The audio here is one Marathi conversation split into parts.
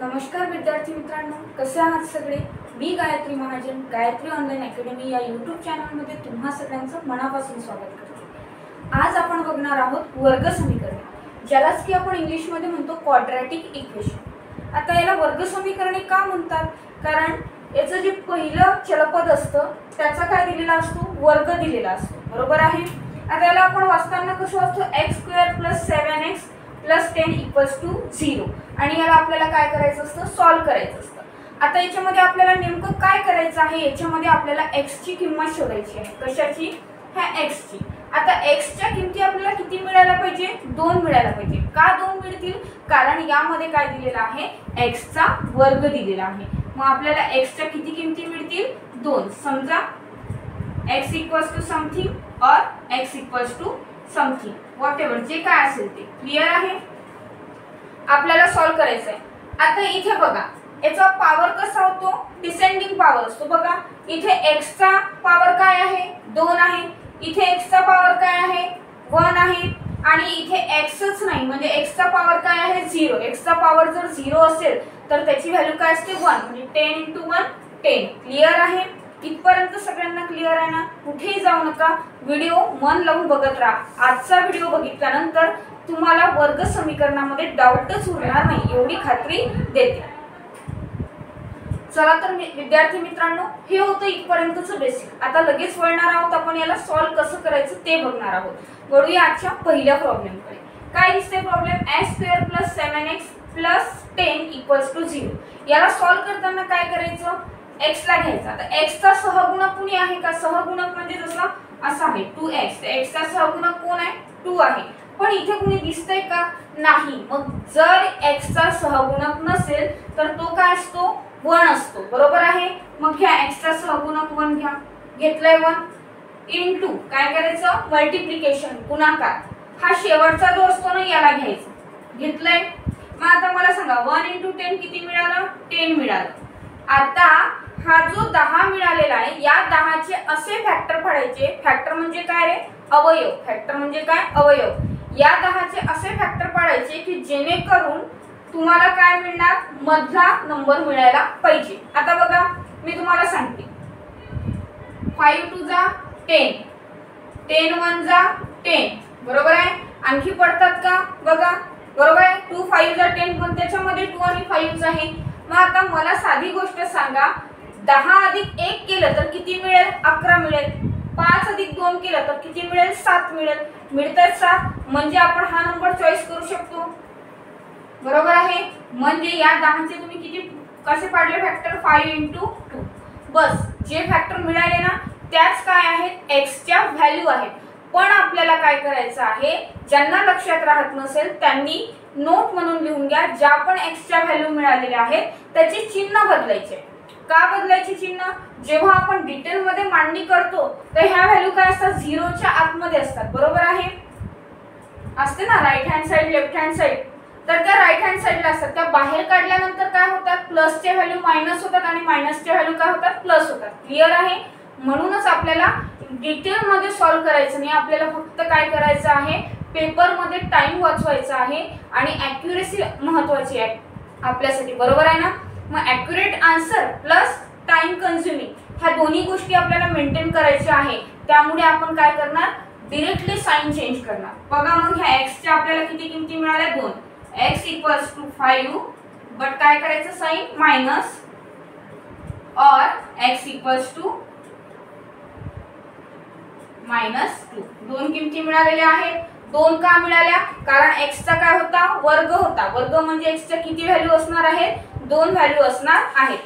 नमस्कार विद्यार्थी मित्रांनो, कसे आहात सगळे। मी गायत्री महाजन गायत्री ऑनलाइन अकॅडमी या यूट्यूब चॅनलमध्ये तुम्हा सगळ्यांचं मनापासून स्वागत करते। आज आपण बघणार आहोत वर्ग समीकरणे, ज्यालाच की आपण इंग्लिशमध्ये म्हणतो क्वाड्रॅटिक इक्वेशन। आता याला वर्ग समीकरणे का म्हणतात, कारण याचं जे पहिलं चलपद असतं त्याचा काय दिलेला असतो, वर्ग दिलेला असतो, बरोबर आहे। आता याला आपण वाचताना कसं वाचतो, x² + 7x + 10 = 0 आणि याला आपल्याला काय करायचं असतं, सॉल्व करायचं असतं। आता याच्यामध्ये आपल्याला नेमकं काय करायचं आहे, याच्यामध्ये आपल्याला x ची किंमत शोधायची आहे। कशाची, ह्या x ची। आता x च्या किमती आपल्याला किती मिळायला पाहिजे, 2 मिळायला पाहिजे। का 2 मिळतील, कारण यामध्ये काय दिलेलं आहे, x चा वर्ग दिलेला आहे। मग आपल्याला x च्या किती किमती मिळतील, 2। समजा x = समथिंग और x = समथिंग, व्हॉटएव्हर जे काय असेल ते। क्लियर आहे, आपल्याला सॉल्व करायचं आहे। आता इथे बघा, याचा पॉवर कसा होतो, डिसेंडिंग पॉवर असतो। बघा इथे x चा पॉवर काय आहे, 2 आहे। इथे x चा पॉवर काय आहे, 1 आहे। आणि इथे xच नाही, म्हणजे x चा पॉवर काय आहे, 0। x चा पॉवर जर 0 असेल तर त्याची व्हॅल्यू काय असते, 1, म्हणजे 10 × 1 10। क्लियर आहे, इथपर्यंत सगळ्यांना क्लियर आहे ना। कुठेही जाऊ नका, व्हिडिओ मन लावून बघत राहा। आजचा व्हिडिओ बघितल्यानंतर तुम्हाला वर्ग समीकरणामध्ये डाऊटच उरणार नाही, एवढी खात्री देते। चला तर विद्यार्थी मित्रांनो, हे होतं इथपर्यंतचं बेसिक। आता लगेच वळणार आहोत आपण याला सॉल्व कसं करायचं ते बघणार आहोत। वळूया आजच्या पहिल्या प्रॉब्लेमकडे। काय दिसते प्रॉब्लेम, x² + 7x + 10 = 0। याला सॉल्व करताना काय करायचं, x ला घ्यायचा। आता x चा सहगुणक कोणी आहे का, सहगुणक म्हणजे जसा असा आहे 2x, x चा सहगुणक कोण आहे, 2 आहे। पण इथे कोणी दिसतंय का, नाही। मग जर x चा सहगुणक नसेल तर तो काय असतो, 1 असतो, बरोबर आहे। मग घ्या x चा सहगुणक 1 घ्या, घेतलाय 1 इंटू काय करायचं, मल्टिप्लिकेशन, गुणाकार। हा शेवटचा जो असतो ना याला घ्यायचं, घेतलंय। मग आता मला सांगा 1 × 10 किती मिळालं, 10 मिळालं। आता हा जो 10 मिळालेला आहे, या 10 चे असे फॅक्टर पाडायचे। फॅक्टर म्हणजे काय रे, अवयव। फॅक्टर म्हणजे काय, अवयव। या 10 चे असे फॅक्टर पाडायचे की जेणेकरून तुम्हाला काय मिळणार, मधला नंबर मिळायला पाहिजे। आता बघा मी तुम्हाला सांगते, 5 × 2 = 10, 10 × 1 = 10, बरोबर आहे। आणखी पडतात का, बघा बरोबर आहे। 2 × 5 = 10, पण त्याच्यामध्ये 2 आणि 5 आहे। मग आता मला साधी गोष्ट सांगा, 10 + 1 केलं तर किती मिळेल, 11 मिळेल। 5 + 2 केलं तर किती मिळेल, 7 मिळेल। मिळतात 7, म्हणजे आपण हा नंबर चॉईस करू शकतो, बरोबर आहे। म्हणजे या 10 चे तुम्ही किती कसे पाडले फॅक्टर, 5 × 2। बस जे फॅक्टर मिळाले ना त्याच काय आहेत, x च्या व्हॅल्यू आहेत। पण आपल्याला काय करायचं आहे, ज्यांना लक्षात राहत नसेल त्यांनी नोट म्हणून लिहून घ्या, ज्या पण x च्या व्हॅल्यू मिळालेल्या आहेत त्याचे चिन्ह बदलायचे। का बदलायचे चिन्ह, जेव्हा आपण डिटेल मध्ये मांडणी करतो तर ह्या व्हॅल्यू काय असतात, 0 च्या आतमध्ये असतात, बरोबर आहे। असते ना right hand side, left hand side, तर त्या राईट हँड साइडला असतात। त्या बाहेर काढल्यानंतर काय होतात, प्लसच्या व्हॅल्यू मायनस होतात आणि मायनसच्या व्हॅल्यू काय होतात, प्लस होतात। क्लियर आहे, म्हणूनच आपल्याला डिटेल मध्ये सॉल्व करायचं नाही, आपल्याला फक्त काय करायचं आहे, पेपर मध्ये टाइम वाचवायचा आहे आणि ॲक्युरेसी महत्त्वाची आहे आपल्यासाठी, बरोबर आहे ना। मग accurate answer plus time consuming ह्या दोन्ही गोष्टी आपल्याला मेंटेन करायच्या आहे। त्यामुळे आपण काय करणार, डायरेक्टली साइन चेंज करणार। बघा मग ह्या x च्या आपल्याला किती किमती मिळाल्या, 2। x = 5, बट काय करायचं, साइन मायनस, और x = -2। दोन किमती मिळालेल्या आहेत। 2 का मिळाल्या, कारण x चा काय होता, वर्ग होता। वर्ग म्हणजे x च्या किती व्हॅल्यू असणार आहेत, 2 व्हॅल्यू असणार आहेत।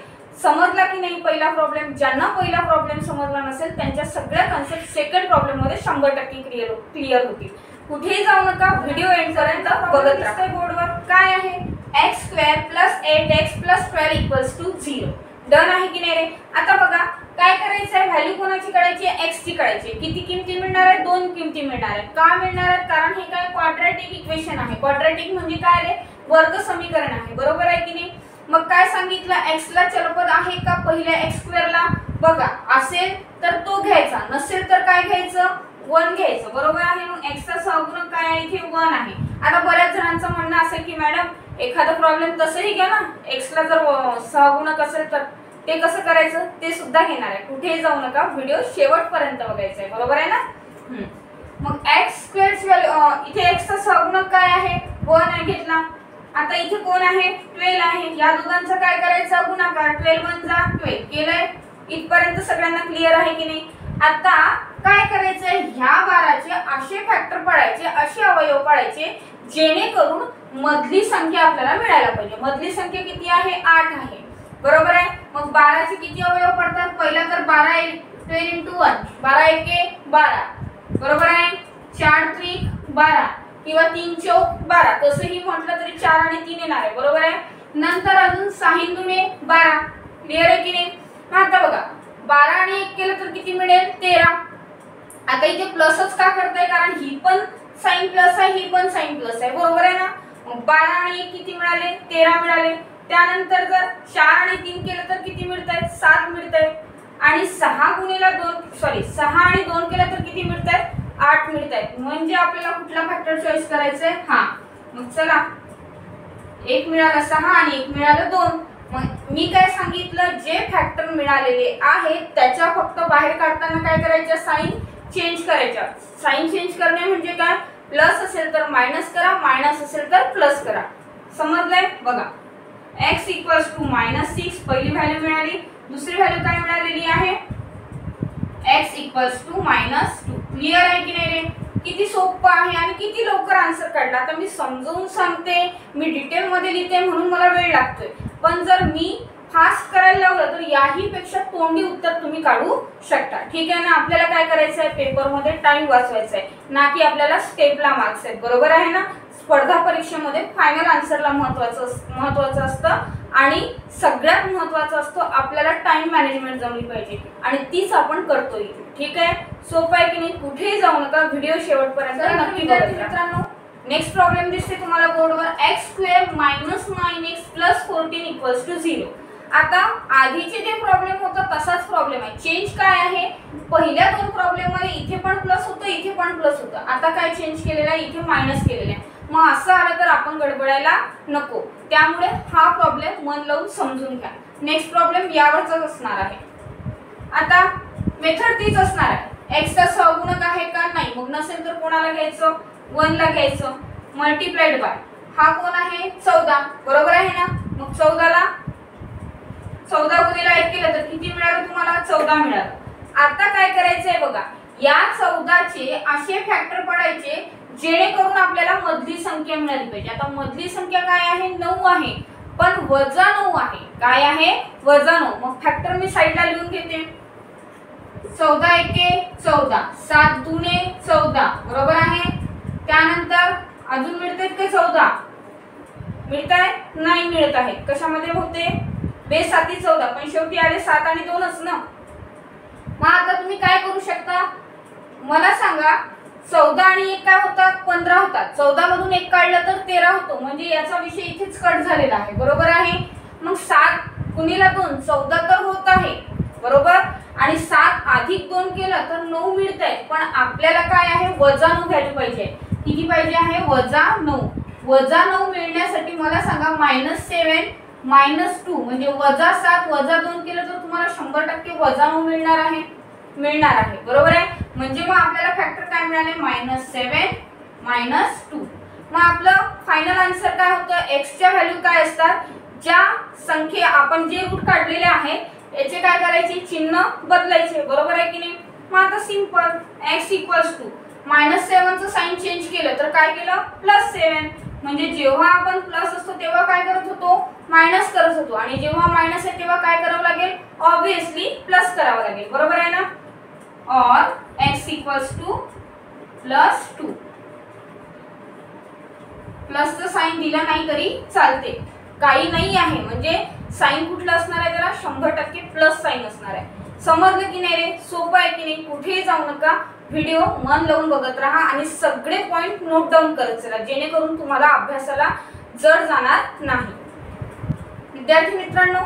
समजला की नाही पहिला प्रॉब्लेम। ज्यांना पहिला प्रॉब्लेम समजला नसेल त्यांच्या सगळ्या कन्सेप्ट सेकंड प्रॉब्लेम मध्ये 100% क्लियर होतील। कुठेही जाऊ नका, व्हिडिओ एंड पर्यंत बघत राहा। बोर्डवर काय आहे, x² + 8x + 12 = 0। डन आहे की नाही रे। आता बघा काय करायचं आहे, व्हॅल्यू कोणाची काढायची आहे, x ची काढायची आहे। किती किमती मिळणार आहेत, 2 किमती मिळणार आहेत। का मिळणार आहेत, कारण हे काय क्वाड्रॅटिक इक्वेशन आहे। क्वाड्रॅटिक म्हणजे काय रे, वर्ग समीकरण आहे, बरोबर आहे की नाही। मग काय सांगितलं, x ला चलपद आहे का पहिल्या x² ला, बघा असेल तर तो घ्यायचा, नसेल तर काय घ्यायचं, 1 घ्यायचं, बरोबर आहे। मग x चा सहगुणक काय आहे, इथे 1 आहे। आता बऱ्याच जणांचं म्हणणं असेल की मॅडम एखादा प्रॉब्लेम तसंही घ्या ना, x ला जर सहगुणक असेल तर ते कसं करायचं ते सुद्धा घेणार आहे. कुठेही जाऊ नका, व्हिडिओ शेवटपर्यंत बघायचा आहे, बरोबर आहे ना. मग x स्क्वेअरची व्हॅल्यू, इथे x चा सहगुणक काय आहे 1 आहे घेतला. आता इथे कोण आहे 12 आहे. या दोघांचा काय करायचं गुणाकार, 12 1 जा 12 केलंय. इथपर्यंत सगळ्यांना क्लिअर आहे की नाही. आता काय करायचंय, ह्या 12चे असे फॅक्टर पाडायचे, असे अवयव पाडायचे जेणेकरून मधली संख्या आपल्याला मिळायला पाहिजे. मधली संख्या किती आहे 8 आहे, बरोबर आहे. मग 12चे किती अवयव पडतात, पहिला तर 12 12 × 1 12 1 12, बरोबर आहे. 4 3 12 किंवा 3 4 12, तसंही म्हटलं तरी 4 आणि 3 येणार आहे, बरोबर आहे. नंतर अजून 6 दुने 12, क्लिअर आहे की नाही. आता बघा 12 आणि 1 केलं तर किती मिळेल 13. आता इथे प्लसच का करताय, कारण ही पण साइन प्लस आहे, ही पण साइन प्लस आहे, बरोबर आहे ना. मग 12 आणि 1 किती मिळाले 13 मिळाले. त्यानंतर जर 4 आणि 3 केलं तर किती मिळतायत 7 मिळतायत. आणि 6 गुणिले 6 आणि 2 केलं तर किती मिळतायत 8 मिळतायत. म्हणजे आपल्याला कुठला फॅक्टर चॉईस करायचा आहे, हा. मग चला, एक मिळाला 6 आणि एक मिळालं 2. मग मी काय सांगितलं, जे फॅक्टर मिळालेले आहेत त्याच्या फक्त बाहेर काढताना काय करायचं, साइन चेंज करायच्या. साइन चेंज करणे म्हणजे काय, प्लस असेल तर मायनस करा, मायनस असेल तर प्लस करा. समजलंय. बघा x = -6 पहिली व्हॅल्यू मिळाली. दुसरी व्हॅल्यू काय मिळालेली आहे x = -2. क्लिअर आहे की नाही रे. किती सोपं आहे आणि किती लवकर आन्सर काढला. आता मी समजावून सांगते, मी डिटेल मध्ये लिहिते म्हणून मला वेळ लागतोय, पण जर मी फास्ट करायला लावलं तर याही पेक्षा तोंडी उत्तर तुम्ही काढू शकता. ठीक आहे ना. आपल्याला काय करायचं आहे, पेपर मध्ये टाइम वाचवायचा आहे, ना की आपल्याला स्टेपला मार्क्स आहेत, बरोबर आहे ना. स्पर्धा परीक्षेमध्ये फायनल आन्सरला महत्वाचं असतं आणि सगळ्यात महत्वाचं असतं आपल्याला टाइम मॅनेजमेंट जमली पाहिजे आणि तीच आपण करतोय. ठीक आहे, सोपं आहे की नाही. कुठेही जाऊ नका, व्हिडिओ शेवटपर्यंत नक्की बघा. मित्रांनो, नेक्स्ट प्रॉब्लेम दिसते तुम्हाला बोर्डवर, x² - 9x + 14 = 0. आता आधीचे जे प्रॉब्लेम होता तसाच प्रॉब्लेम आहे. चेंज काय आहे, पहिल्या दोन प्रॉब्लेम मध्ये इथे पण प्लस होतं, इथे पण प्लस होतं. आता काय चेंज केलेला आहे, इथे मायनस केलेला आहे. मग असं आलं तर आपण गडबडायला नको, त्यामुळे हा प्रॉब्लेम मन लावून समजून घ्या. नेक्स्ट प्रॉब्लेम यावरच असणार आहे. आता मेथड तीच असणार आहे. x चा सहगुणक आहे का नाही, मग नसेल तर कोणाला घ्यायचं 1 ला घ्यायचं, मल्टिप्लाइड बाय हा कोण आहे 14, बरोबर आहे ना. मग 14 ला 14 गुणिले 1 केलं तर किती मिळालं तुम्हाला 14 मिळालं. आता काय करायचंय बघा, या 14चे असे फॅक्टर पडायचे जेणेकरून आपल्याला मधली संख्या मिळाली पाहिजे. आता मधली संख्या काय आहे 9 आहे, पण -9 आहे. काय आहे -9. मग फॅक्टर मी साइडला लिहून घेते. 14 1 14, 7 दुने 14, बरोबर आहे. त्यानंतर अजून मिळते का 14 मिळताय, नाही मिळत आहे. कशामध्ये होते बेस 7 14, पण शेवटी आले 7 आणि 2च ना. मग आता तुम्ही काय करू शकता मला सांगा, 14 आणि 1 काय होतात 15 होतात. 14 मधून 1 काढलं तर 13 होतो, म्हणजे याचा विषय इथेच कट झालेला आहे, बरोबर आहे. मग 7 गुणिले 2 14 तर होत आहे, बरोबर. आणि 7 अधिक 2 केलं तर 9 मिळतंय, पण आपल्याला काय आहे -9 व्हॅल्यू पाहिजे. किती पाहिजे आहे -9. -9 मिळण्यासाठी मला सांगा -7 -2 म्हणजे -7 -2 केलं तर तुम्हाला 100% -9 मिळणार आहे, बरोबर आहे. म्हणजे मग आपल्याला फॅक्टर काय मिळाले -7 -2. मग आपलं फायनल आन्सर काय होतं, x च्या व्हॅल्यू काय असतात, ज्या संख्या आपण जे रूट काढलेले आहेत याचे काय करायचे चिन्ह बदलायचे, बरोबर आहे की नाही. मग आता सिंपल x = -7 चं साइन चेंज केलं तर काय केलं +7. म्हणजे जेव्हा आपण प्लस असतो तेव्हा काय करत होतो मायनस करत होतो, आणि जेव्हा मायनस आहे तेव्हा काय करावं लागेल ऑब्वियसली प्लस करावं लागेल, बरोबर आहे ना. और x = +2. प्लसचं साइन दिलं नाही तरी चालते, काही नाही आहे. म्हणजे साइन कुठलं असणार आहे त्याला 100% प्लस साइन असणार आहे. समजलं की नाही रे, सोपं आहे की नाही. कुठेही जाऊ नका, व्हिडिओ मन लावून बघत राहा आणि सगळे पॉइंट नोट डाऊन करत चला, जेणेकरून तुम्हाला अभ्यासाला जड जाणार नाही. विद्यार्थी मित्रांनो,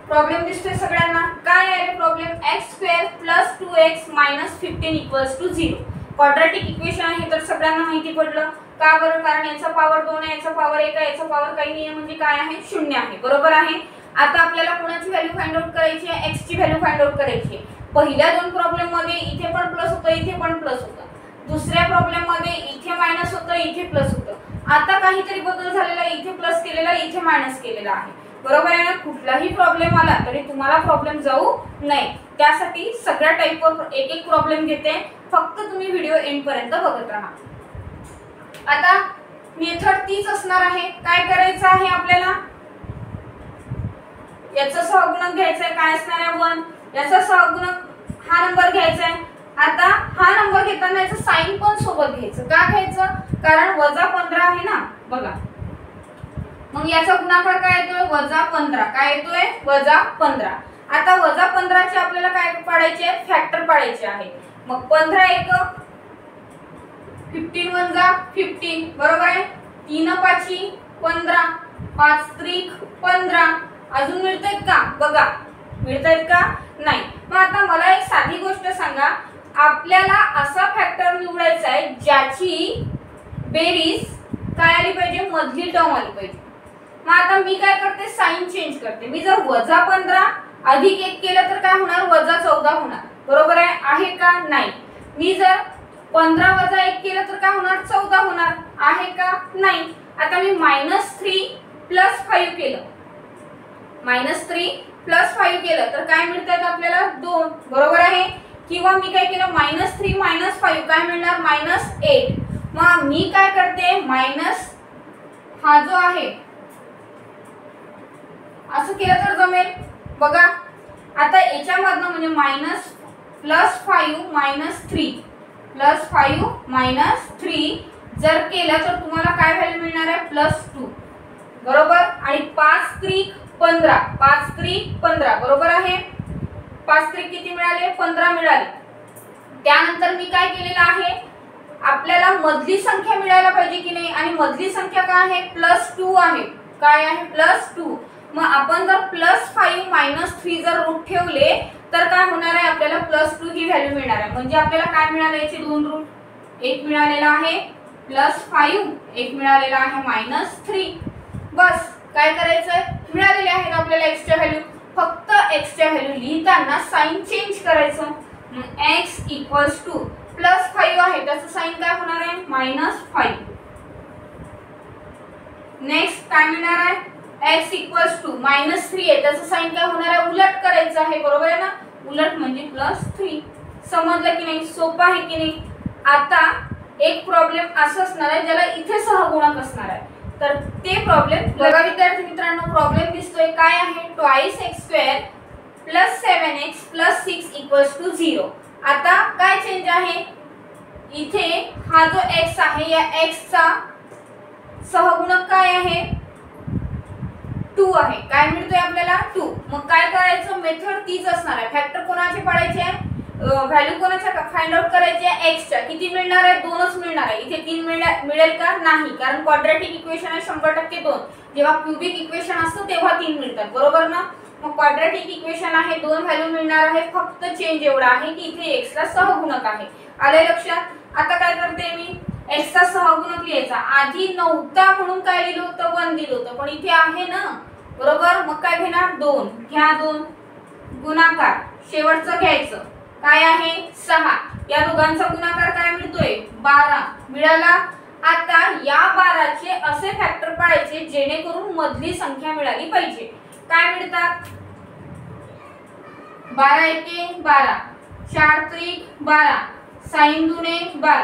प्रॉब्लेम दिसतोय सगळ्यांना. काय आहे problem, x² + 2x - 15 = 0. Quadratic equation आहे तर सगळ्यांना माहिती पडलं. का बरं? कारण याचा पॉवर 2 आहे, याचा पॉवर 1 आहे, याचा पॉवर काही नाही आहे, म्हणजे काय आहे? 0 आहे. बरोबर आहे. आता आपल्याला कोणाची व्हॅल्यू फाइंड आउट करायची आहे? x ची व्हॅल्यू फाइंड आउट करायची आहे. पहिल्या दोन प्रॉब्लेम मध्ये इथे पण प्लस होतं, इथे पण प्लस होतं. दुसऱ्या प्रॉब्लेम मध्ये इथे मायनस होतं, इथे प्लस होतं. आता काहीतरी बदल झालेला, इथे प्लस केलेला, इथे मायनस केलेला आहे. बरोबर आहे ना? कुठलाही प्रॉब्लेम आला तरी तुम्हाला प्रॉब्लेम जाऊ नये त्यासाठी सगळ्या टाईपवर एक एक प्रॉब्लेम घेते. फक्त तुम्ही व्हिडिओ एंड पर्यंत बघत राहा. आता मेथड तीच असणार आहे. काय करायचं आहे आपल्याला? याचा सहगुणक घ्यायचा आहे. काय असणार आहे? 1. याचा सहगुणक हा नंबर घ्यायचा आहे. आता हा नंबर घेताना याचं साइन पण सोबत घ्यायचं. का घ्यायचं? कारण -15 आहे ना. बघा मग याचा गुणाकार काय येतोय? -15. काय येतोय? -15. आता -15 चे आपल्याला काय पाडायचे आहे? फॅक्टर पाडायचे आहे. मग 15 1 15 1 15. बरोबर आहे. 3 5 15 5 3 15. अजून मिळतायत का? बघा मिळतायत का? नाही. मग आता मला एक साधी गोष्ट सांगा, आपल्याला असा फॅक्टर निवडायचा आहे ज्याची बेरीज काय आली पाहिजे? मधली टर्म आली पाहिजे. मग आता मी काय करते? साइन चेंज करते. मी जर -15 अधिक 1 केलं तर काय होणार? -14 होणार. बरोबर आहे का? नाही. मी जर 15 - 1 केलं तर काय होणार? 14 होणार. आहे का? नाही. आता मी -3 + 5 केलं. -3 + 5 केलं तर काय मिळतात आपल्याला? 2. बरोबर आहे. किंवा मी काय केलं? -3 - 5 काय मिळणार? -8. मग मी काय करते? मायनस हा जो आहे असं केलं तर जमेल. बघा आता याच्यामधनं म्हणजे -3 जर केलं तर तुम्हाला काय व्हॅल्यू मिळणार आहे? +2. बरोबर. आणि 5 3 15 5 3 15. बरोबर आहे. 5 3 किती मिळाले? 15 मिळाले. त्यानंतर मी काय केलेलं आहे? आपल्याला मधली संख्या मिळायला पाहिजे की नाही? आणि मधली संख्या काय आहे? +2 आहे. काय आहे? +2. मग आपण जर +5 - 3 जर रूट ठेवले तर काय होणार आहे? आपल्याला +2 ही व्हॅल्यू मिळणार आहे. म्हणजे आपल्याला काय मिळाले? याचे दोन रूट. एक मिळालेला आहे +5, एक मिळालेला आहे -3. बस काय करायचंय? मिळालेले आहेत आपल्याला x च्या व्हॅल्यू. फक्त x च्या व्हॅल्यू लिहिताना साइन चेंज करायचं. x = +5 आहे त्याचं साइन काय होणार आहे? -5. नेक्स्ट काय मिळणार आहे? x = -3 आहे त्याचं साइन काय होणार आहे? उलट करायचं आहे. बरोबर आहे ना? उलट म्हणजे +3. समजलं की नाही? सोपं आहे की नाही? आता एक प्रॉब्लेम असं असणार आहे ज्याला इथे सहगुणक असणार आहे. तर ते प्रॉब्लेम बघा विद्यार्थी मित्रांनो. प्रॉब्लेम दिसतोय काय आहे? 2x² + 7x + 6 = 0. आता काय चेंज आहे? इथे हा जो x आहे या x चा सहगुणक काय आहे? 2 आहे. काय मिळतोय आपल्याला? 2. मग काय करायचं? मेथड तीच असणार आहे. फॅक्टर कोणाचे पाडायचे आहे? व्हॅल्यू कोणाच्या फाइंड आउट करायची आहे? x च्या. किती मिळणार आहे? 2च मिळणार आहे. इथे 3 मिळेल का? नाही. कारण क्वाड्रॅटिक इक्वेशन आहे 100% 2. जेव्हा क्यूबिक इक्वेशन असतं तेव्हा 3 मिळतात. बरोबर ना? मग क्वाड्रॅटिक इक्वेशन आहे 2 व्हॅल्यू मिळणार आहे. फक्त चेंज एवढा आहे की इथे x ला सहगुणक आहे. आले लक्षात? आता काय करते मी? x चा सहगुणक लिहायचा. आधी नव्हता म्हणून काय लिहिलं होतं? 1 लिहिलं होतं. पण इथे आहे ना. बरोबर. मग काय घेणार? 2 घ्या. 2 गुणाकार शेवटचं घ्यायचं. काय आहे? 6. या दोघांचा गुणाकार काय मिळतोय? 12 मिळाला. आता या 12 चे असे फॅक्टर पाडायचे जेणेकरून मधली संख्या मिळाली पाहिजे. काय मिळतात? 12 एके 12 4 त्रिक 12 साइन दुने 12.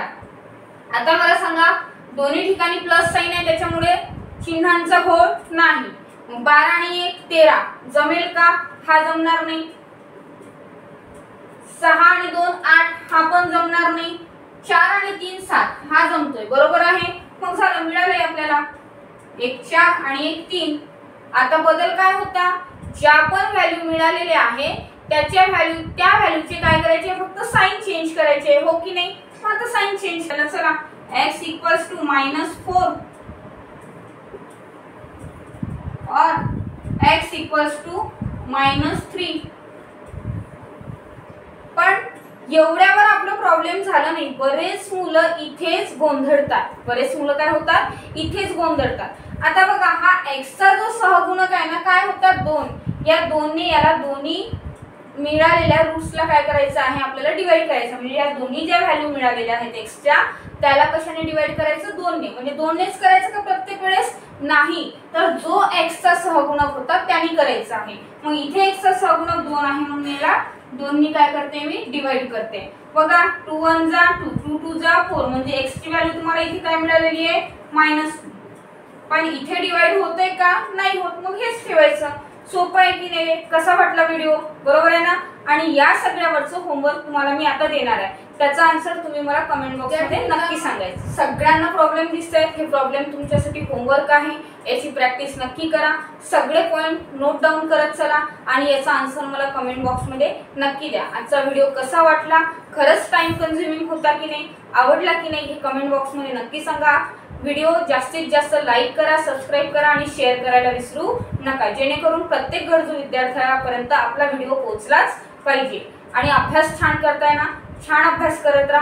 आता मला सांगा दोन्ही ठिकाणी प्लस साइन आहे त्याच्यामुळे चिन्हांचा घोळ नाही. 12 आणि 1 13 जमेल का? हा जमणार नाही. 6 आणि 2 8 हा पण जमणार नाही. 4 आणि 3 7 हा जमतोय. बरोबर आहे. मग झालं मिळालंय आपल्याला. 1 4 आणि 1 3. आता बदल काय होता? ज्या पण व्हॅल्यू मिळालेले आहे त्या व्हॅल्यूचे काय करायचे? फक्त साइन चेंज करायचे. हो की नाही? मग आता साइन चेंज केलं. चला x = -4 और x = -3. पण एवढ्यावर आपलं प्रॉब्लेम झाला नाही, बरेच मुलं इथेच गोंधळतात, बरेच मुलं काय होतात, इथेच गोंधळतात। आता बघा हा एक्सचा जो सहगुणक आहे ना, काय होतात 2, या 2ने याला दोन्ही मिळालेल्या रूट्सला काय करायचं आहे, आपल्याला डिवाइड करायचं, म्हणजे या दोन्ही ज्या व्हॅल्यू मिळालेल्या आहेत एक्सच्या त्याला कशाने डिवाइड करायचं, 2ने, म्हणजे 2नेच करायचं का प्रत्येक वेळेस, नाही, तर जो एक्सचा सहगुणक होता त्याने करायचं आहे। मग इथे एक्सचा सहगुणक 2 आहे म्हणून याला 2ने काय करते मी, डिवाइड करते। बघा 2 1 जा 2, 2 2 जा 4, म्हणजे एक्स ची व्हॅल्यू तुम्हाला इथे काय मिळालेली आहे, -2, पण इथे डिवाइड होते का, नाही होत, मग हेच ठेवायचं। सोपं आहे की नाही, कसा वाटला व्हिडिओ, बरोबर आहे ना। आणि या सगळ्यावरचं होमवर्क तुम्हाला मी आता देणार आहे, त्याचा आन्सर तुम्ही मला कमेंट बॉक्स मध्ये नक्की सांगायचं। सगळ्यांना प्रॉब्लेम दिसतायत, हे प्रॉब्लेम तुमच्यासाठी होमवर्क आहे, याची प्रॅक्टिस नक्की करा, सगळे पॉइंट नोट डाऊन करत चला आणि याचा आन्सर मला कमेंट बॉक्स मध्ये नक्की द्या। आजचा व्हिडिओ कसा वाटला, खरंच टाइम कन्झ्युमिंग होता की नाही, आवडला की नाही, हे कमेंट बॉक्स मध्ये नक्की सांगा। व्हिडिओ जास्तीत जास्त लाईक करा, सबस्क्राइब करा आणि शेअर करायला विसरू नका, जेणेकरून प्रत्येक गरजू विद्यार्थ्यापर्यंत आपला व्हिडिओ पोहोचलाच पाहिजे। आणि अभ्यास छान करताय ना, छान अभ्यास करत राहा।